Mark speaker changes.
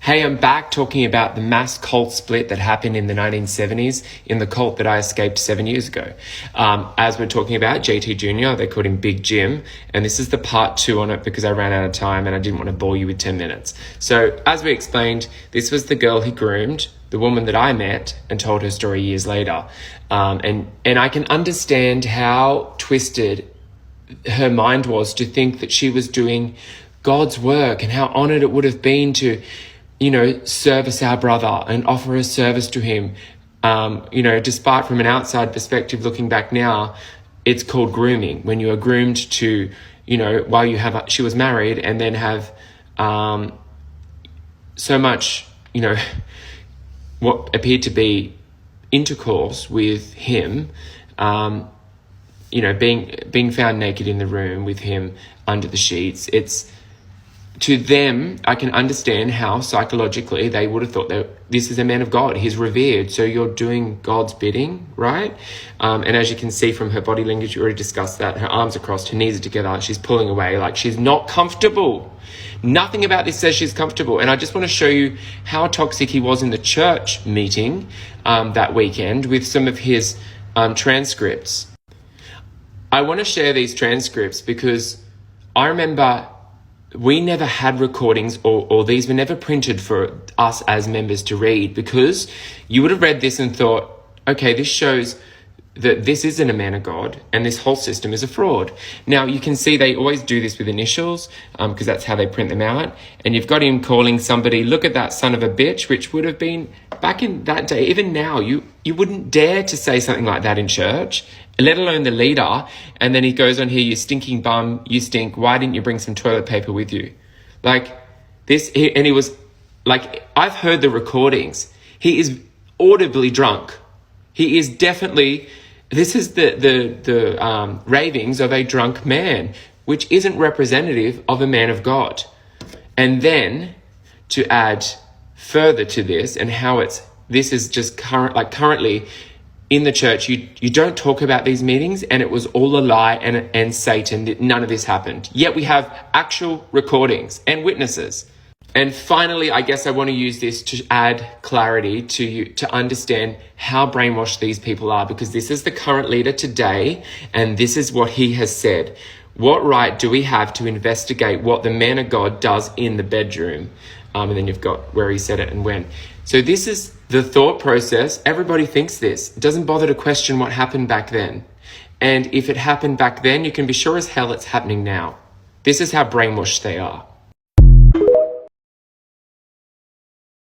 Speaker 1: Hey, I'm back talking about the mass cult split that happened in the 1970s in the cult that I escaped 7 years ago. As we're talking about, JT Jr., they called him Big Jim, and this is the part 2 on it because I ran out of time and I didn't want to bore you with 10 minutes. So, as we explained, this was the girl he groomed, the woman that I met and told her story years later. And I can understand how twisted her mind was to think that she was doing God's work and how honored it would have been to service our brother and offer a service to him. Despite from an outside perspective, looking back now, it's called grooming. When you are groomed to, while she was married and then have so much, what appeared to be intercourse with him, being found naked in the room with him under the sheets. To them, I can understand how psychologically they would have thought that this is a man of God. He's revered, so you're doing God's bidding, right? And as you can see from her body language, we already discussed that. Her arms are crossed, her knees are together, she's pulling away like she's not comfortable. Nothing about this says she's comfortable. And I just want to show you how toxic he was in the church meeting that weekend with some of his transcripts. I want to share these transcripts because I remember we never had recordings or these were never printed for us as members to read, because you would have read this and thought, okay, this shows that this isn't a man of God and this whole system is a fraud. Now, you can see they always do this with initials because that's how they print them out. And you've got him calling somebody, look at that son of a bitch, which would have been back in that day. Even now, you wouldn't dare to say something like that in church, let alone the leader. And then he goes on here, you stinking bum, you stink. Why didn't you bring some toilet paper with you? Like this. And he was like, I've heard the recordings. He is audibly drunk. He is definitely, this is the ravings of a drunk man, which isn't representative of a man of God. And then to add further to this and how this is just currently in the church, you don't talk about these meetings, and it was all a lie and Satan. None of this happened. Yet we have actual recordings and witnesses. And finally, I guess I want to use this to add clarity to you to understand how brainwashed these people are, because this is the current leader today, and this is what he has said. What right do we have to investigate what the man of God does in the bedroom? And then you've got where he said it and when. So this is the thought process. Everybody thinks this. It doesn't bother to question what happened back then. And if it happened back then, you can be sure as hell it's happening now. This is how brainwashed they are.